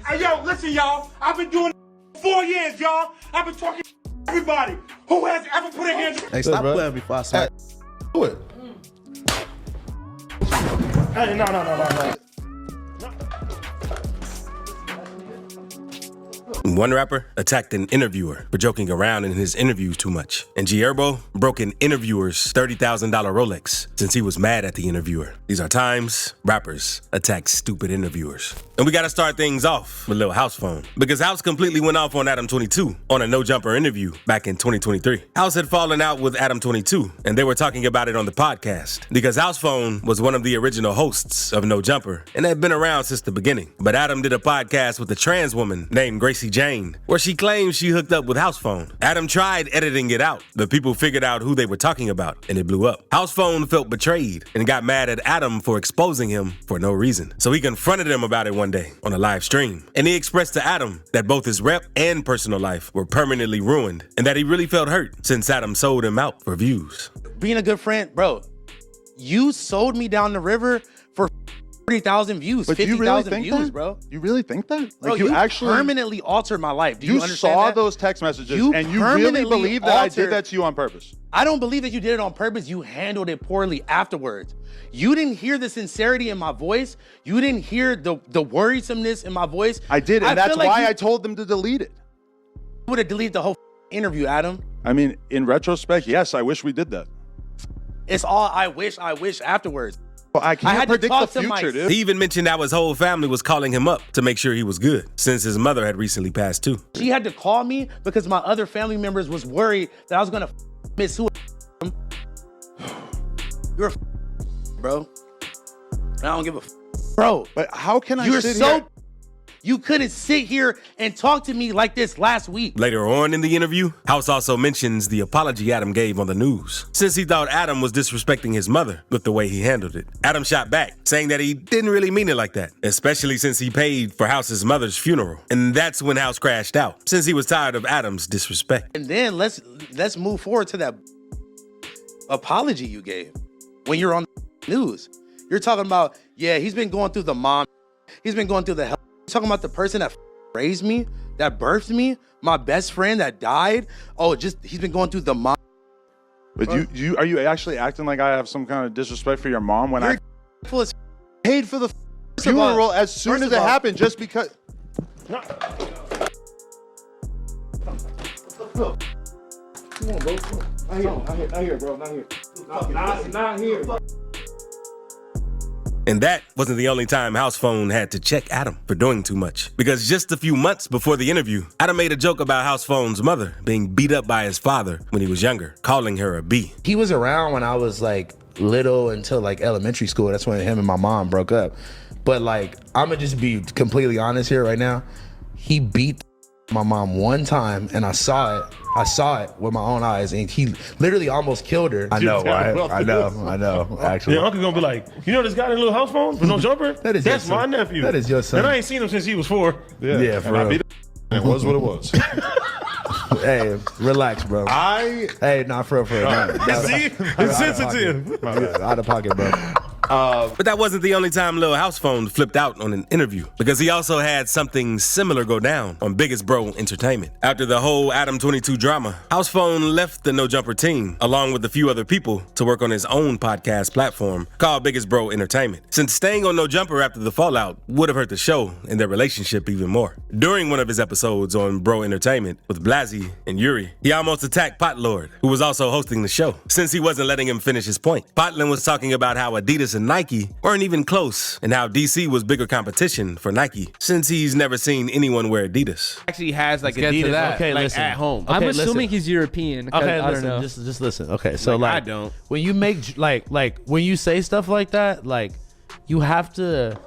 Hey, yo, listen, y'all. I've been doing 4 years, y'all. I've been talking to everybody who has ever put a hand. Hey, stop playing before I smack. Do it. Hey, no. One rapper attacked an interviewer for joking around in his interviews too much. And G Herbo broke an interviewer's $30,000 Rolex since he was mad at the interviewer. These are times rappers attack stupid interviewers. And we gotta start things off with Lil House Phone, because House completely went off on Adam 22 on a No Jumper interview back in 2023. House had fallen out with Adam 22, and they were talking about it on the podcast, because House Phone was one of the original hosts of No Jumper and had been around since the beginning. But Adam did a podcast with a trans woman named Gracie Jane, where she claims she hooked up with House Phone. Adam tried editing it out, but people figured out who they were talking about, and it blew up. House Phone felt betrayed and got mad at Adam for exposing him for no reason. So he confronted him about it one day on a live stream, and he expressed to Adam that both his rep and personal life were permanently ruined, and that he really felt hurt since Adam sold him out for views. Being a good friend, bro, you sold me down the river for 40,000 views, 50,000 views, bro. You really think that? Like Bro, you actually permanently altered my life. Do you understand saw that? those text messages You and you really permanently believe that I did altered- that to you on purpose? I don't believe that you did it on purpose. You handled it poorly afterwards. You didn't hear the sincerity in my voice. You didn't hear the worrisomeness in my voice. I did, and that's feel like why you I told them to delete it. would have deleted the whole interview, Adam. I mean, in retrospect, yes, I wish we did that. It's all I wish afterwards. Well, I can't had to predict the talk to my- future, dude. He even mentioned how his whole family was calling him up to make sure he was good, since his mother had recently passed too. She had to call me because my other family members was worried that I was gonna miss who. You're a bro. I don't give a bro. But how can I You're sit so. here? You couldn't sit here and talk to me like this last week. Later on in the interview, House also mentions the apology Adam gave on the news, since he thought Adam was disrespecting his mother with the way he handled it. Adam shot back, saying that he didn't really mean it like that, especially since he paid for House's mother's funeral. And that's when House crashed out, since he was tired of Adam's disrespect. And then let's move forward to that apology you gave when you're on the news. You're talking about, yeah, he's been going through the mom. He's been going through the hell. You're talking about the person that raised me, that birthed me, my best friend that died. Oh, he's been going through the mom. But are you actually acting like I have some kind of disrespect for your mom when I Full as paid for the of all- funeral as soon first as of it all- happened just because? Come on, bro. Not here, bro. Not here. Not here. And that wasn't the only time House Phone had to check Adam for doing too much. Because just a few months before the interview, Adam made a joke about House Phone's mother being beat up by his father when he was younger, calling her a B. He was around when I was like little until like elementary school. That's when him and my mom broke up. But like, I'm gonna just be completely honest here right now. He beat my mom one time and I saw it. I saw it with my own eyes and he literally almost killed her. I know, right? I know, actually. Your uncle gonna be like, you know this guy in the little house phone with no jumper? That's my your son. nephew. That is your son. And I ain't seen him since he was 4. Yeah, for and I real. beat it. It was what it was. Hey, relax, bro. Hey, nah, for real. Nah, See? It's sensitive. out of pocket, bro. But that wasn't the only time Lil House Phone flipped out on an interview, because he also had something similar go down on Biggest Bro Entertainment. After the whole Adam 22 drama, House Phone left the No Jumper team, along with a few other people, to work on his own podcast platform called Biggest Bro Entertainment, since staying on No Jumper after the fallout would have hurt the show and their relationship even more. During one of his episodes on Bro Entertainment with Blasey and Yuri, he almost attacked Pot Lord, who was also hosting the show, since he wasn't letting him finish his point. Potland was talking about how Adidas and Nike weren't even close, and how DC was bigger competition for Nike, since he's never seen anyone wear Adidas. Actually has like Get to Adidas that. okay, like Listen. at home. I'm Okay, assuming listen. he's European. 'cause Okay, I listen, don't know. just listen. Okay, so Like, like, I don't. when you make like when you say stuff like that, like you have to.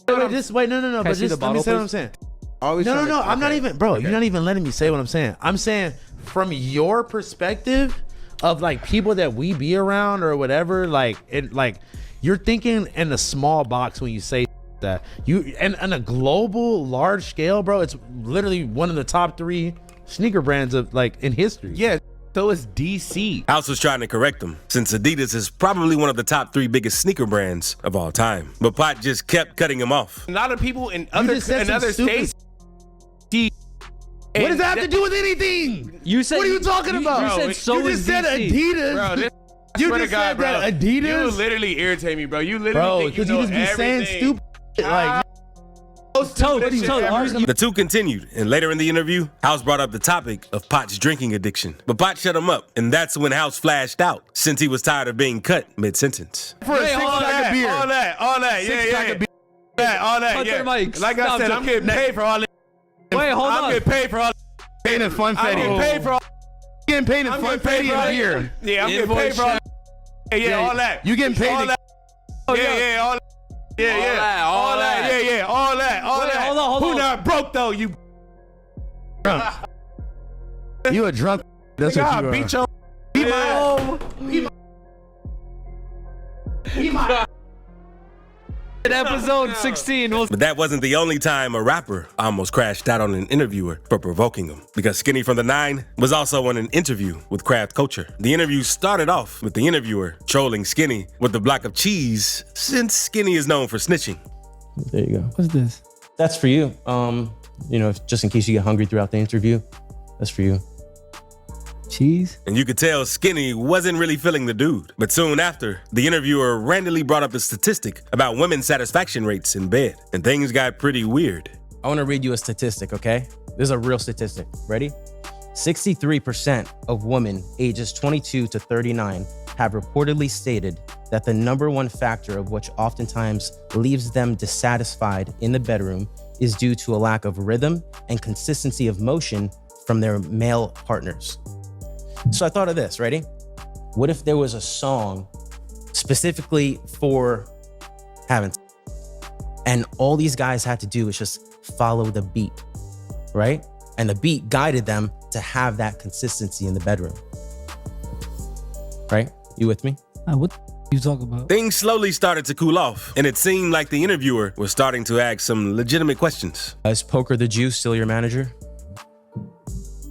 Wait, no. Can I But see just the let me bottle, say what I'm please? saying. Always No, trying to- I'm not okay. even, bro. Okay. You're not even letting me say what I'm saying. I'm saying from your perspective of like people that we be around or whatever. Like you're thinking in a small box when you say that. You and on a global, large scale, bro. It's literally one of the top 3 sneaker brands of like in history. Yeah, So is DC. House was trying to correct him, since Adidas is probably one of the top 3 biggest sneaker brands of all time. But Pot just kept cutting him off. A lot of people in just said some other stupid states. What does that have to do with anything? You said. What are you talking about? You said so you is just said DC. Adidas. Bro, this You swear just to God, said bro. that Adidas. You literally irritate me, bro. You literally Bro, think you because know you just be saying everything. stupid shit. Like, The two continued, and later in the interview, House brought up the topic of Pot's drinking addiction. But Pot shut him up, and that's when House flashed out, since he was tired of being cut mid-sentence. for a All six-pack of beer. all that, Six-pack of beer. all that, Cut yeah. their mics. Like I Stop said, it. I'm getting paid for all this. Wait, hold I'm on. getting paid for all. Paid in I'm getting funfetti. paid for all. Getting paid in I'm getting funfetti paid for all. and beer. Yeah, I'm getting paid Invoice for all. check. Yeah, all that. You getting paid all to- that. Yeah, all that. Yeah, all that. Yeah, all that. Wait, that. hold Who on. not broke though? You. You a drunk. That's what God, you are. beat your. In episode 16, we'll But that wasn't the only time a rapper almost crashed out on an interviewer for provoking him, because Skinny from the Nine was also on an interview with Craft Culture. The interview started off with the interviewer trolling Skinny with the block of cheese, since Skinny is known for snitching. There you go. What's this? That's for you. You know, just in case you get hungry throughout the interview, that's for you. Cheese? And you could tell Skinny wasn't really feeling the dude. But soon after, the interviewer randomly brought up a statistic about women's satisfaction rates in bed, and things got pretty weird. I want to read you a statistic, okay? This is a real statistic. Ready? 63% of women ages 22 to 39 have reportedly stated that the number one factor of which oftentimes leaves them dissatisfied in the bedroom is due to a lack of rhythm and consistency of motion from their male partners. So I thought of this, ready? What if there was a song specifically for having sex, and all these guys had to do was just follow the beat, right? And the beat guided them to have that consistency in the bedroom. Right? You with me? What you talking about? Things slowly started to cool off, and it seemed like the interviewer was starting to ask some legitimate questions. Is Poker the Jew still your manager?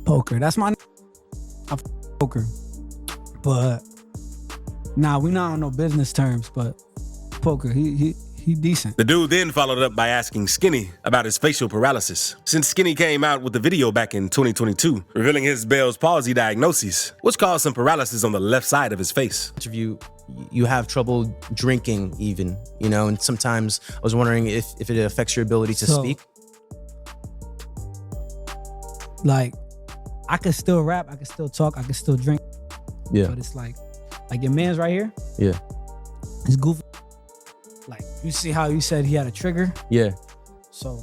Poker. That's my Poker. But nah, we not on no business terms, but Poker, he decent. The dude then followed up by asking Skinny about his facial paralysis, since Skinny came out with the video back in 2022, revealing his Bell's palsy diagnosis, which caused some paralysis on the left side of his face. Interview, you have trouble drinking even, you know, and sometimes I was wondering if it affects your ability to speak. Like, I could still rap, I could still talk, I could still drink. Yeah. But it's like your man's right here. Yeah. It's goofy. Like, you see how you said he had a trigger? Yeah. So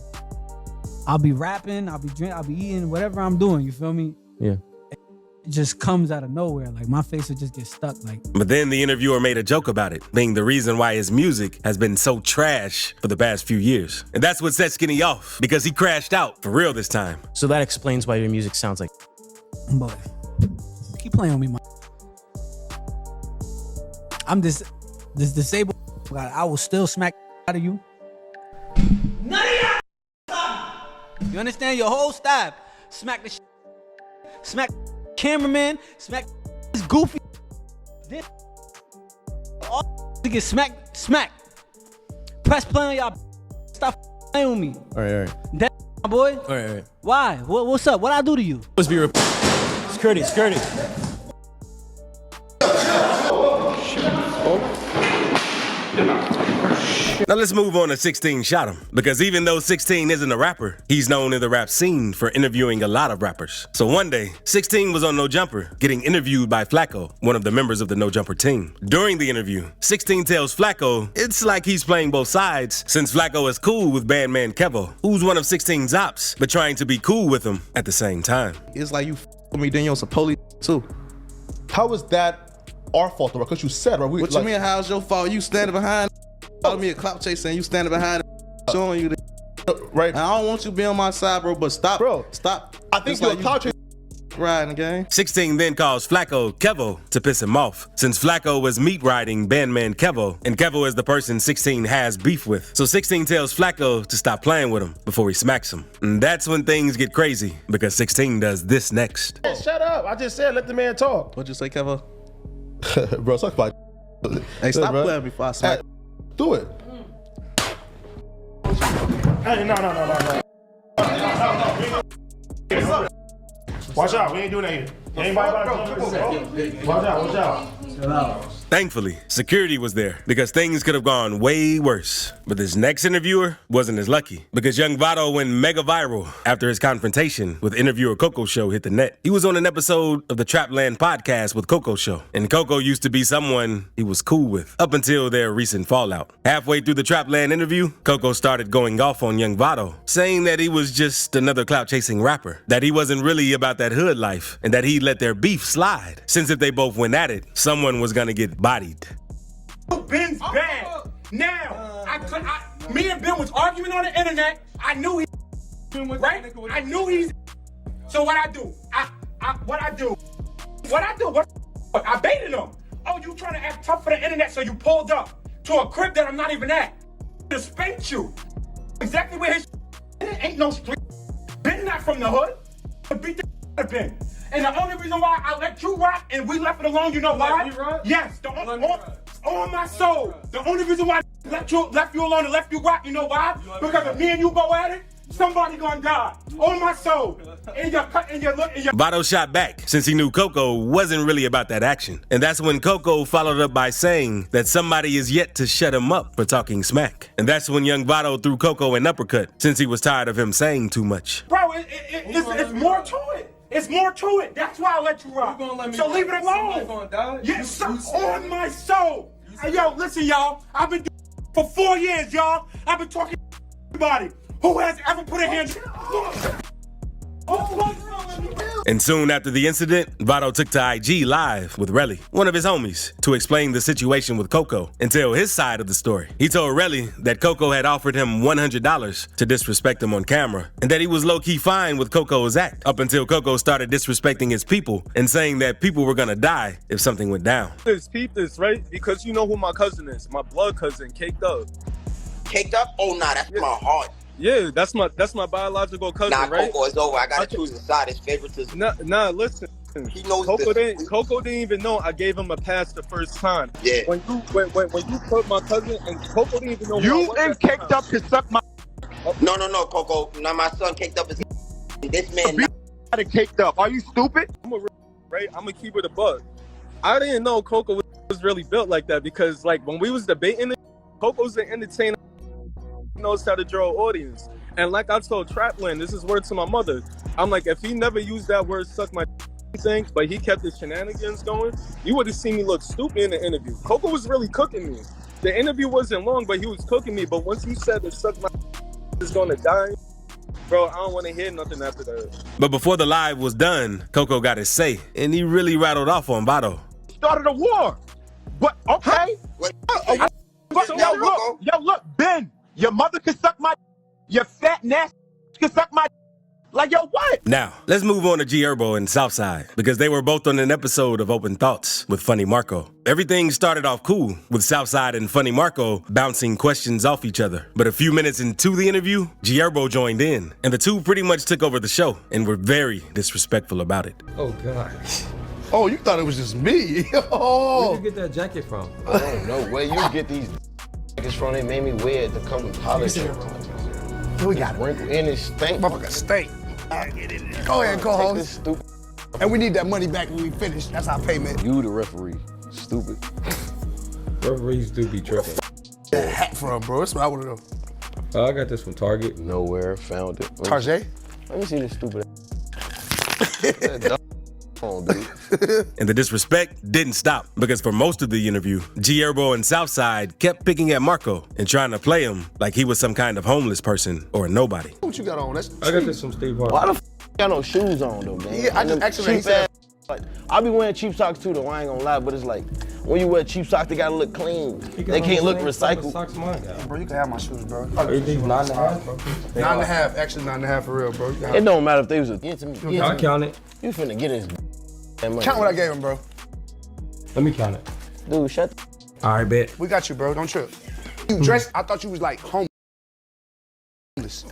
I'll be rapping, I'll be drinking, I'll be eating, whatever I'm doing, you feel me? Yeah. It just comes out of nowhere. Like, my face would just get stuck. Like, But then the interviewer made a joke about it, being the reason why his music has been so trash for the past few years. And that's what set Skinny off, because he crashed out for real this time. So that explains why your music sounds like. boy, keep playing with me, man. I'm this disabled. I will still smack out of you. None of y'all. You understand? Your whole stab. Smack the smack cameraman. Smack this goofy. This all to get smack. Press play on y'all. Stop playing with me. All right. That my boy. All right. Why? What's up? What I do to you? Must be security. Now let's move on to 16 Shot 'em, because even though 16 isn't a rapper, he's known in the rap scene for interviewing a lot of rappers. So one day, 16 was on No Jumper, getting interviewed by Flacco, one of the members of the No Jumper team. During the interview, 16 tells Flacco it's like he's playing both sides, since Flacco is cool with Bandman Kevo, who's one of 16's ops, but trying to be cool with him at the same time. It's like you with me, then you're some police too. How is that our fault though? Because you said, right? What you mean, how's your fault? You standing behind, calling me a clout chaser, and you standing behind, showing you the right? And I don't want you to be on my side, bro, but stop. Bro, Stop. I think It's you're like a clout chaser. riding, gang. 16 then calls Flacco Kevo to piss him off, since Flacco was meat riding bandman Kevo, and Kevo is the person 16 has beef with. So 16 tells Flacco to stop playing with him before he smacks him. And that's when things get crazy, because 16 does this next. Shut up. I just said let the man talk. What'd you say, Kevo? Bro, talk about Hey, stop bro. playing before I smack. Do it. Hey, no. Watch out, we ain't doing that here. Anybody about to watch out. Thankfully, security was there because things could have gone way worse. But this next interviewer wasn't as lucky because young Vado went mega viral after his confrontation with interviewer Coco Show hit the net. He was on an episode of the Trapland podcast with Coco Show, and Coco used to be someone he was cool with up until their recent fallout. Halfway through the Trapland interview, Coco started going off on young Vado, saying that he was just another clout-chasing rapper, that he wasn't really about that hood life, and that he'd let their beef slide, since if they both went at it, someone was gonna get bodied. Ben's bad. Now, me and Ben was arguing on the internet. I knew he right? I knew he's so what I do? I baited him. Oh, you trying to act tough for the internet, so you pulled up to a crib that I'm not even at. To spank you. Exactly where his ain't no street. Ben not from the hood. To beat the out of Ben. And the only reason why I let you rock and we left it alone, you know why? Yes, on my soul. The only reason why I left you alone and left you rock, you know why? Because if me and you go at it, somebody gonna die. On my soul. And your look. Vado shot back since he knew Coco wasn't really about that action. And that's when Coco followed up by saying that somebody is yet to shut him up for talking smack. And that's when young Vado threw Coco an uppercut since he was tired of him saying too much. Bro, it's more to it. It's more to it. That's why I let you rock. So leave it alone. Yes, on my soul. Hey, yo, listen, y'all. I've been doing for 4 years, y'all. I've been talking to everybody who has ever put a hand. And soon after the incident, Vado took to IG Live with Relly, one of his homies, to explain the situation with Coco and tell his side of the story. He told Relly that Coco had offered him $100 to disrespect him on camera, and that he was low-key fine with Coco's act up until Started disrespecting his people and saying that people were gonna die if something went down. Peep this, right? Because you know who my cousin is, my blood cousin, Caked Up. Caked Up? Oh, nah, that's my heart. Yeah, that's my biological cousin, nah, right? Coco, it's over. I gotta choose a side. It's favoritism. Nah, listen. He knows Coco didn't even know I gave him a pass the first time. Yeah. When you put my cousin and Coco didn't even know You and Caked Up can suck my. No, Coco. Now my son Caked Up is. This man. Caked Up. Are you stupid? I'm gonna keep it a buck. I didn't know Coco was really built like that because like when we was debating it, Coco's an entertainer. Knows how to draw audience, and like I told Trapland, this is word to my mother. I'm like, if he never used that word "suck my" thing, but he kept his shenanigans going, you would have seen me look stupid in the interview. Coco was really cooking me. The interview wasn't long, but he was cooking me. But once he said that "suck my" is gonna die, bro, I don't want to hear nothing after that. But before the live was done, Coco got his say, and he really rattled off on Vado. Started a war. But okay. Yo, look, Ben. Your mother can suck my. Your fat nasty can suck my. Like, yo, what? Now, let's move on to G Herbo and Southside, because they were both on an episode of Open Thoughts with Funny Marco. Everything started off cool, with Southside and Funny Marco bouncing questions off each other. But a few minutes into the interview, G Herbo joined in, and the two pretty much took over the show and were very disrespectful about it. Oh, God. Oh, you thought it was just me? Oh. Where'd you get that jacket from? I don't know where you get these jackets from. They made me wear it to come to college. We got it. Wrinkle in it stink. Motherfucker stink. Go ahead, co-host. Stupid. And we need that money back when we finish. That's our payment. You the referee. Stupid. Referees do be tripping. That hat from, bro. That's what I want to know. Oh, I got this from Target. Nowhere. Found it. Tarjay? Let me see this stupid on, dude. And the disrespect didn't stop, because for most of the interview, G Herbo and Southside kept picking at Marco and trying to play him like he was some kind of homeless person or a nobody. What you got on? That's I got this from Steve Harvey. Why the f got no shoes on though, man? Yeah, I just actually cheap ass, like I be wearing cheap socks too though, I ain't gonna lie, but it's like when you wear cheap socks, they gotta look clean. They can't look recycled. Bro, you can have my shoes, bro. Everything's 9.5, bro. 9.5, actually 9.5 for real, bro. It don't matter if they was a get to me. I count it. You finna get his money. Count what I gave him, bro. Let me count it. Dude, shut the All right, bet. We got you, bro. Don't trip. You dressed, I thought you was like homeless.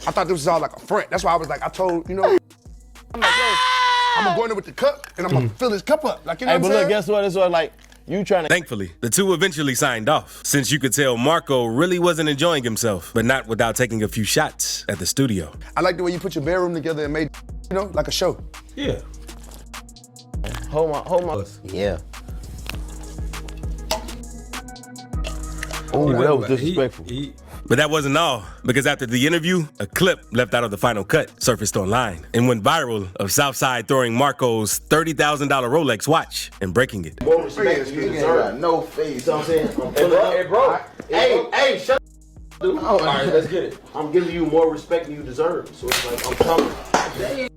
I thought this was all like a front. That's why I was like, I told, you know, I'm like, yo, I'm gonna go in there with the cup and I'm gonna fill his cup up. Like, you know Hey, what but I'm saying? look, guess what? It's what, like, you trying to. Thankfully, the two eventually signed off, since you could tell Marco really wasn't enjoying himself, but not without taking a few shots at the studio. I like the way you put your bedroom together and made, you know, like a show. Yeah. Hold my. Yeah. Oh, that was disrespectful. But that wasn't all, because after the interview, a clip left out of the final cut surfaced online and went viral of Southside throwing Marco's $30,000 Rolex watch and breaking it. More respect you deserve. No face. You know what I'm saying? Hey, shut up. Dude. All right, let's get it. I'm giving you more respect than you deserve. So it's like, I'm coming.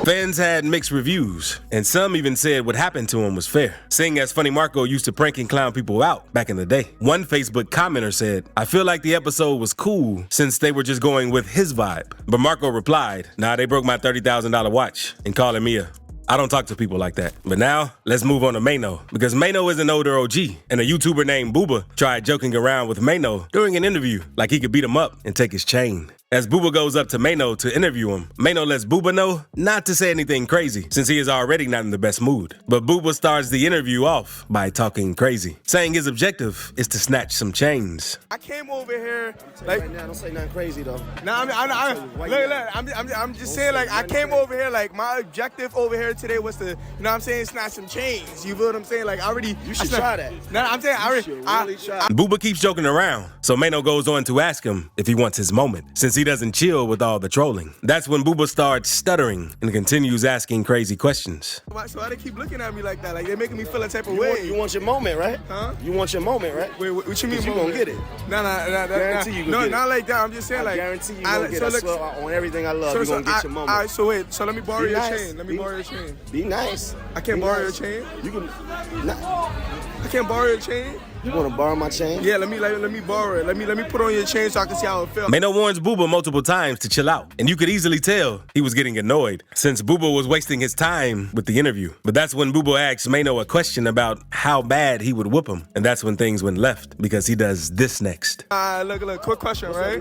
Fans had mixed reviews, and some even said what happened to him was fair, seeing as Funny Marco used to prank and clown people out back in the day. One Facebook commenter said, "I feel like the episode was cool since they were just going with his vibe." But Marco replied, "Nah, they broke my $30,000 watch," and calling me I don't talk to people like that. But now, let's move on to Mano, because Mano is an older OG, and a YouTuber named Booba tried joking around with Mano during an interview, like he could beat him up and take his chain. As Booba goes up to Mano to interview him, Mano lets Booba know not to say anything crazy, since he is already not in the best mood. But Booba starts the interview off by talking crazy, saying his objective is to snatch some chains. I came over here like. Right now, don't say nothing crazy though. Nah, I'm just saying, like, I came over here, like, my objective over here today was to, you know what I'm saying, snatch some chains. You feel what I'm saying? Like, I already. You should try that. Nah, I'm saying, I already. Really try. Booba keeps joking around, so Mano goes on to ask him if he wants his moment, since he doesn't chill with all the trolling. That's when Booba starts stuttering and continues asking crazy questions. So why they keep looking at me like that? Like, they're making me feel a type of way. You want your moment, right? Huh? You want your moment, right? Wait, what you mean? You gonna get it. Nah. Guarantee you gonna no, get it. not like that. I'm just saying, I like. guarantee you gonna get it. I swear on everything I love, you gonna get your moment. All right, so wait. So let me borrow Be your nice. chain. Let me borrow your chain. Be nice. I can't Be borrow nice. your chain. You can. I can't borrow your chain. You wanna borrow my chain? Yeah, let me borrow it. Let me put on your chain so I can see how it feels. Mano warns Booba multiple times to chill out, and you could easily tell he was getting annoyed, since Booba was wasting his time with the interview. But that's when Booba asks Mano a question about how bad he would whoop him, and that's when things went left, because he does this next. Look, quick question, right?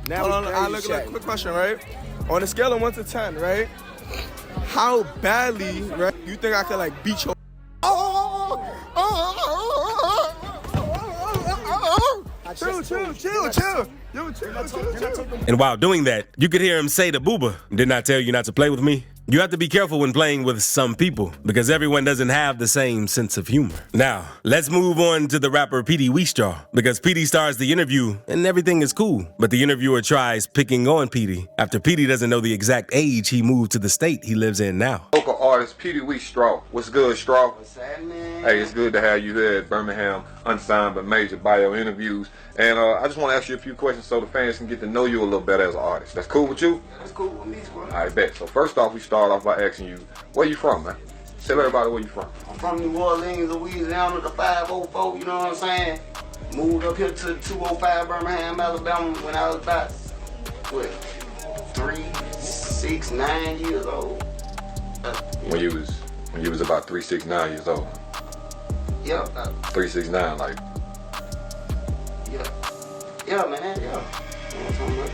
Now Hold on, look, quick question, right? On a scale of 1 to 10, right? How badly, right, you think I could, like, beat your... Chill. And while doing that, you could hear him say to Booba, "Didn't I tell you not to play with me?" You have to be careful when playing with some people, because everyone doesn't have the same sense of humor. Now, let's move on to the rapper Petey Weestraw, because Petey starts the interview and everything is cool, but the interviewer tries picking on Petey after Petey doesn't know the exact age he moved to the state he lives in now. Local artist Petey Weestraw. What's good, Straw? Hey, it's good to have you here at Birmingham Unsigned but Major Bio Interviews. And I just want to ask you a few questions so the fans can get to know you a little better as an artist. That's cool with you? That's cool with me, bro. I bet. So first off, we start off by asking you, where you from, man? Tell everybody where you from. I'm from New Orleans, Louisiana, the 504, you know what I'm saying? Moved up here to 205 Birmingham, Alabama when I was about, 3, 6, 9 years old. When you was about 3, 6, 9 years old. Yeah. 3, 6, 9, like. Yeah, man, yeah.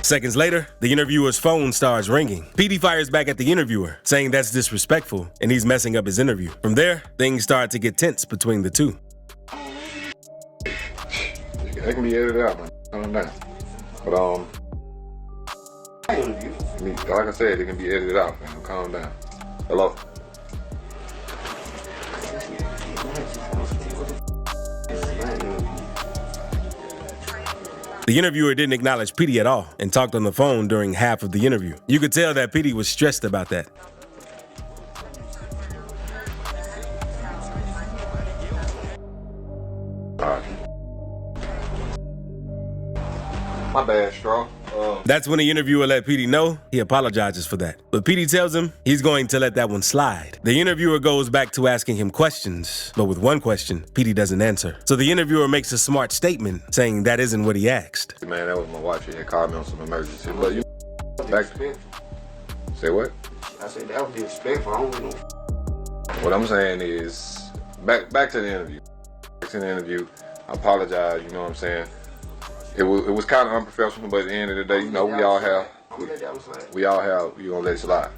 Seconds later, the interviewer's phone starts ringing. Petey fires back at the interviewer, saying that's disrespectful and he's messing up his interview. From there, things start to get tense between the two. That can be edited out, man. Calm down. But like I said, it can be edited out, man. Calm down. Hello. The interviewer didn't acknowledge Petey at all and talked on the phone during half of the interview. You could tell that Petey was stressed about that. My bad, Straw. That's when the interviewer let Petey know he apologizes for that. But Petey tells him he's going to let that one slide. The interviewer goes back to asking him questions, but with one question, Petey doesn't answer. So the interviewer makes a smart statement saying that isn't what he asked. Man, that was my wife. She had called me on some emergency. But you back. Say what? I said that would be respectful. I don't know. What I'm saying is, back to the interview. Back to the interview. I apologize. You know what I'm saying? It was kind of unprofessional, but at the end of the day, you know, we all have. You gonna let it slide.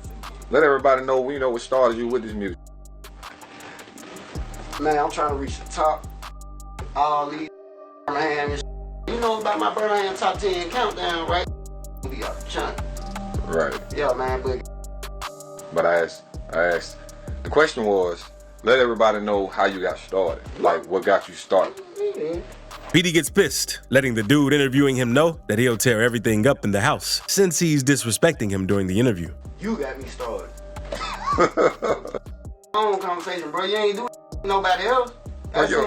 Let everybody know, what started you with this music. Man, I'm trying to reach the top. All these Birmingham and you know about my Birmingham top 10 countdown, right? Be up chunk. Right. Yeah, man, But I asked. The question was, let everybody know how you got started. Like, what got you started. Petey gets pissed, letting the dude interviewing him know that he'll tear everything up in the house since he's disrespecting him during the interview. You got me started. Phone conversation, bro. You ain't do nobody else. I seen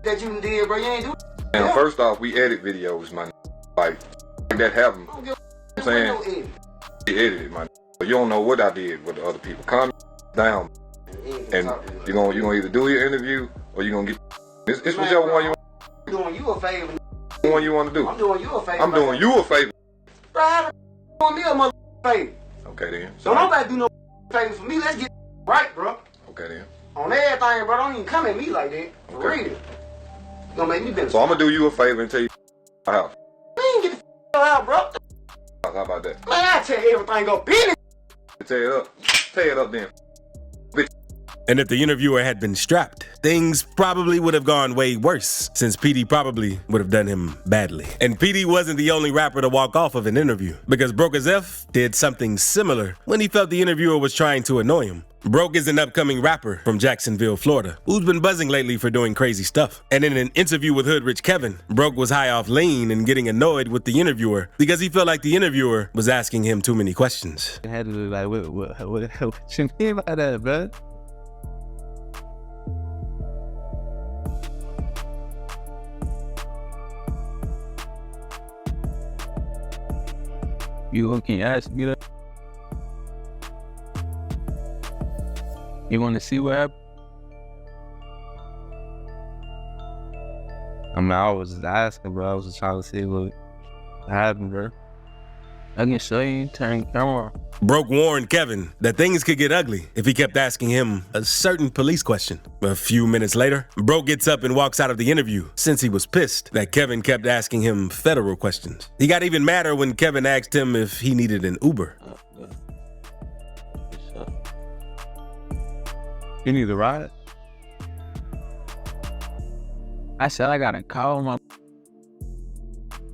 that you did, bro. You ain't do. And first off, we edit videos, man. Like that happened. I'm saying he edited, man. But you don't know what I did with the other people. Calm down. And you're gonna either do your interview or you're gonna get. It's whichever one you want. I'm doing you a favor. One you want to do. I'm doing you a favor. I'm doing you a favor. Bro, how the doing me a mother favor? Okay then. Don't nobody do no favors for me. Let's get right, bro. Okay then. On everything, bro. Don't even come at me like that. For real. You gonna make me better. So I'm gonna do you a favor and tell you my house. Man, get the hell out, bro. How about that? Man, I tell you everything go business. Tear it up then. And if the interviewer had been strapped, things probably would have gone way worse, since Petey probably would have done him badly. And Petey wasn't the only rapper to walk off of an interview, because Broke as F did something similar when he felt the interviewer was trying to annoy him. Broke is an upcoming rapper from Jacksonville, Florida, who's been buzzing lately for doing crazy stuff. And in an interview with Hood Rich Kevin, Broke was high off lean and getting annoyed with the interviewer because he felt like the interviewer was asking him too many questions. I had to do like, what you mean by that, bro? You can ask me that? You want to see what happened? I mean, I was just asking, bro. I was just trying to see what happened, bro. I can show you. Turn the camera. Broke warned Kevin that things could get ugly if he kept asking him a certain police question. A few minutes later, Broke gets up and walks out of the interview since he was pissed that Kevin kept asking him federal questions. He got even madder when Kevin asked him if he needed an Uber. You need a ride? I said I gotta call my.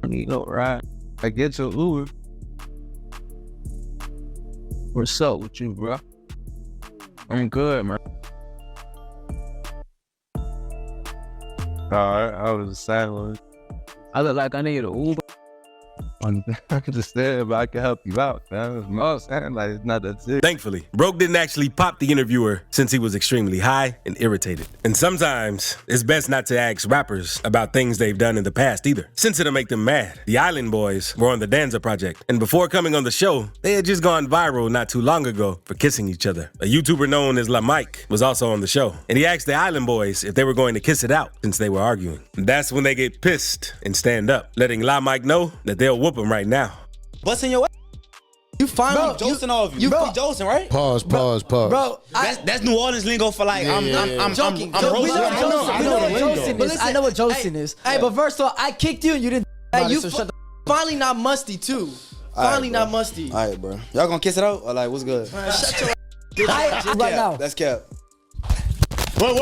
I need no ride. I get your Uber. What's up with you, bro? I'm good, man. Alright, I was silent. I look like I need an Uber. I could just say, but I can help you out, man. No, saying like it's not that serious. Thankfully, Broke didn't actually pop the interviewer since he was extremely high and irritated. And sometimes it's best not to ask rappers about things they've done in the past either, since it'll make them mad. The Island Boys were on the Danza Project, and before coming on the show, they had just gone viral not too long ago for kissing each other. A YouTuber known as La Mike was also on the show, and he asked the Island Boys if they were going to kiss it out since they were arguing. That's when they get pissed and stand up, letting La Mike know that they'll whoop him right now. Busting your ass. You finally Josing all of you. You be Josing, right? Pause. Bro, that's New Orleans lingo for like I'm joking. I'm roasting. I know what Josing is. Hey, but first of all, I kicked you and you didn't. Hey, you finally not musty too. Finally not musty. All right, bro. Y'all gonna kiss it out or like what's good? Man, shut your ass. Right now. That's cap. Whoa.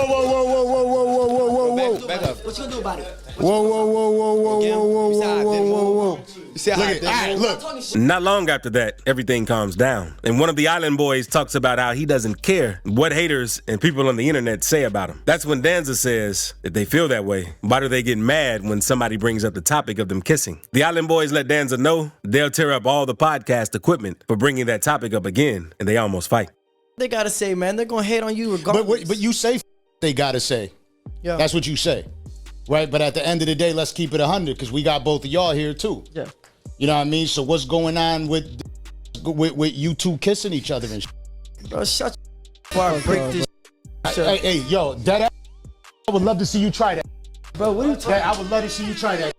Back up. What you gonna do about it? Whoa. You see how Look. Not long after that, everything calms down. And one of the Island Boys talks about how he doesn't care what haters and people on the internet say about him. That's when Danza says, if they feel that way, why do they get mad when somebody brings up the topic of them kissing? The Island Boys let Danza know they'll tear up all the podcast equipment for bringing that topic up again, and they almost fight. They gotta say, man, they're gonna hate on you regardless. But you say they gotta say. Yeah. That's what you say. right? But at the end of the day, let's keep it 100 because we got both of y'all here too. Yeah. You know what I mean? So what's going on with you two kissing each other and shit? Bro, shut before I break this. Hey, yo, that I would love to see you try that. Bro, what are you talking I would love to see you try that.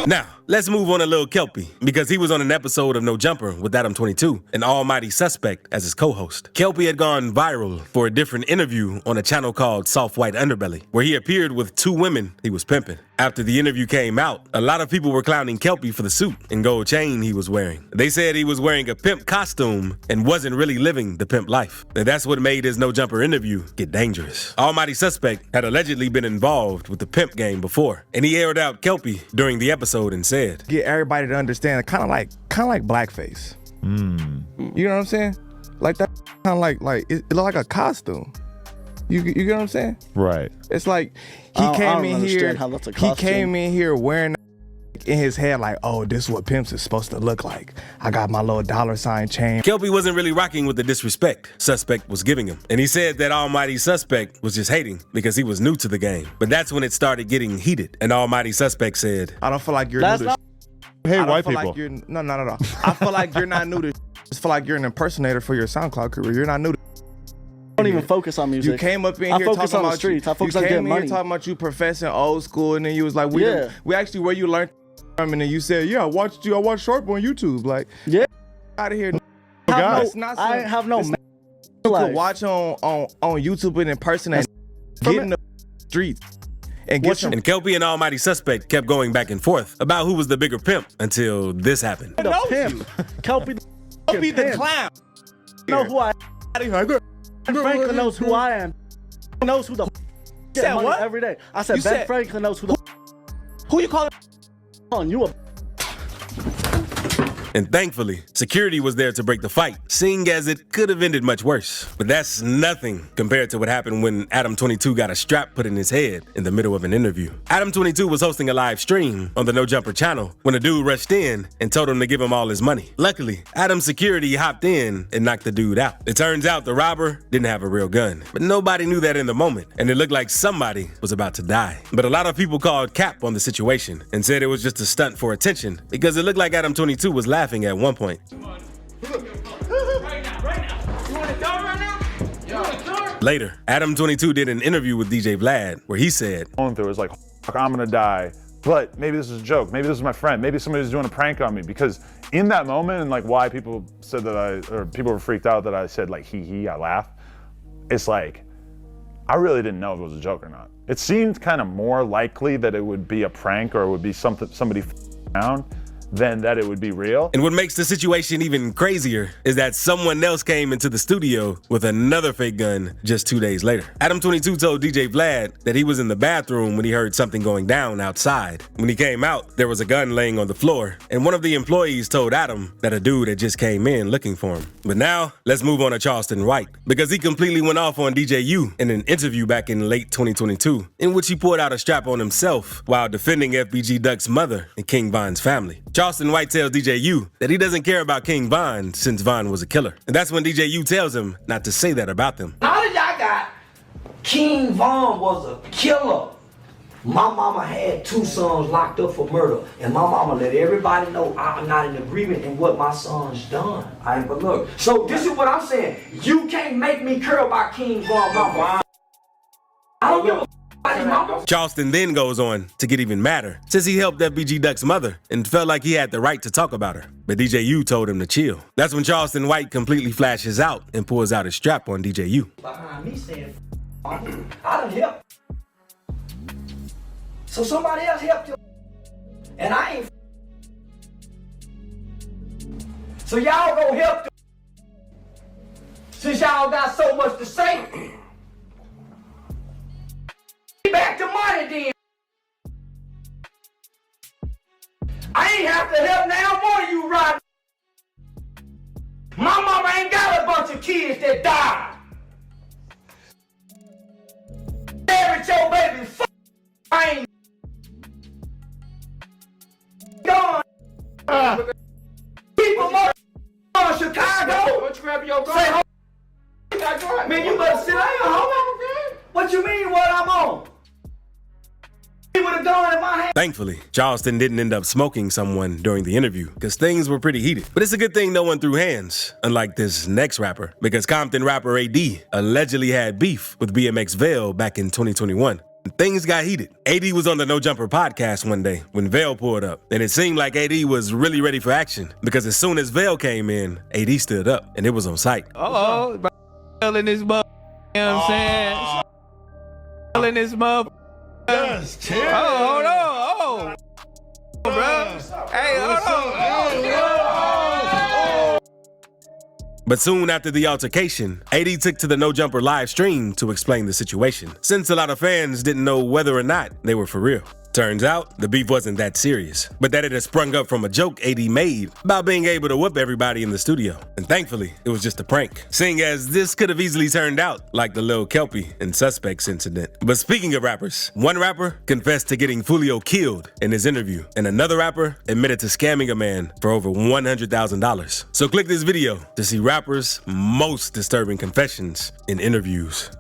Now, let's move on to Lil Kelpie, because he was on an episode of No Jumper with Adam 22, an almighty suspect as his co-host. Kelpie had gone viral for a different interview on a channel called Soft White Underbelly, where he appeared with 2 women he was pimping. After the interview came out, a lot of people were clowning Kelpie for the suit and gold chain he was wearing. They said he was wearing a pimp costume and wasn't really living the pimp life. And that's what made his No Jumper interview get dangerous. Almighty Suspect had allegedly been involved with the pimp game before, and he aired out Kelpie during the episode and said, "Get everybody to understand, kind of like blackface. You know what I'm saying? Like that, kind of like it look like a costume. You get what I'm saying? Right. It's like I he don't came in understand here. how that's a He costume. came in here wearing in his head like, oh, this is what pimps is supposed to look like. I got my little $ chain. Kelpie wasn't really rocking with the disrespect Suspect was giving him. And he said that Almighty Suspect was just hating because he was new to the game. But that's when it started getting heated. And Almighty Suspect said, I don't feel like you're That's new to not- Hey, I don't white feel people. Like you're, no, not at all. I feel like you're not new to I just feel like you're an impersonator for your SoundCloud career. You're not new to I don't even focus on music. You came up in I here focus talking on the about streets. I focus you on came getting in here money. talking about you professing old school, and then you was like, we Yeah. we actually where you learned from, and then you said, yeah, I watched Sharp on YouTube. Like, yeah, out of here. I have no. You could watch on YouTube and in person and get in the streets and get some. And Kelpie and Almighty Suspect kept going back and forth about who was the bigger pimp until this happened. The pimp. Kelpie the clown. You know who I am. Franklin knows who I am. He knows who the said get money what? every day. I said You Ben said- Franklin knows who the who you calling on you a And thankfully, security was there to break the fight, seeing as it could have ended much worse. But that's nothing compared to what happened when Adam 22 got a strap put in his head in the middle of an interview. Adam 22 was hosting a live stream on the No Jumper channel when a dude rushed in and told him to give him all his money. Luckily, Adam's security hopped in and knocked the dude out. It turns out the robber didn't have a real gun, but nobody knew that in the moment, and it looked like somebody was about to die. But a lot of people called cap on the situation and said it was just a stunt for attention because it looked like Adam 22 was laughing at one point. Later, Adam 22 did an interview with DJ Vlad where he said, Going through it was like, I'm gonna die, but maybe this is a joke. Maybe this is my friend. Maybe somebody's doing a prank on me, because in that moment, and like why people said that or people were freaked out that I said like he, I laugh. It's like, I really didn't know if it was a joke or not. It seemed kind of more likely that it would be a prank or it would be somebody around than that it would be real. And what makes the situation even crazier is that someone else came into the studio with another fake gun just 2 days later. Adam 22 told DJ Vlad that he was in the bathroom when he heard something going down outside. When he came out, there was a gun laying on the floor, and one of the employees told Adam that a dude had just came in looking for him. But now, let's move on to Charleston White, because he completely went off on DJ U in an interview back in late 2022, in which he poured out a strap on himself while defending FBG Duck's mother and King Von's family. Charleston White tells DJ U that he doesn't care about King Von since Von was a killer. And that's when DJ U tells him not to say that about them. Now that y'all got King Von was a killer. My mama had 2 sons locked up for murder, and my mama let everybody know I'm not in agreement in what my son's done. But look, so this is what I'm saying. You can't make me care about King Von mama. I don't give a about his mama. Charleston then goes on to get even madder since he helped FBG Duck's mother and felt like he had the right to talk about her. But DJ U told him to chill. That's when Charleston White completely flashes out and pulls out his strap on DJ U. Behind me saying, I done helped. So somebody else helped you. And I ain't. So y'all go help them. Since y'all got so much to say. Back to money then. I ain't have to help now more you right. My mama ain't got a bunch of kids that died. Buried your baby. I ain't gone. People murder. grab your gun. Say, hold You got gun. Man, you better sit down, homie. What you mean what I'm on? With a gun in my hand. Thankfully, Charleston didn't end up smoking someone during the interview because things were pretty heated. But it's a good thing no one threw hands, unlike this next rapper, because Compton rapper AD allegedly had beef with BMX Vail back in 2021. Things got heated. AD was on the No Jumper podcast one day when Vail pulled up, and it seemed like AD was really ready for action because as soon as Vail came in, AD stood up, and it was on sight. Oh, in this mother. You know what I'm saying? In this mother. Yes, chill. Oh, hold on. Oh, bro. Hey, hold on. But soon after the altercation, AD took to the No Jumper live stream to explain the situation, since a lot of fans didn't know whether or not they were for real. Turns out, the beef wasn't that serious, but that it had sprung up from a joke AD made about being able to whoop everybody in the studio. And thankfully, it was just a prank, seeing as this could have easily turned out like the Lil Kelpie and Suspects incident. But speaking of rappers, one rapper confessed to getting Fulio killed in his interview, and another rapper admitted to scamming a man for over $100,000. So click this video to see rappers' most disturbing confessions in interviews.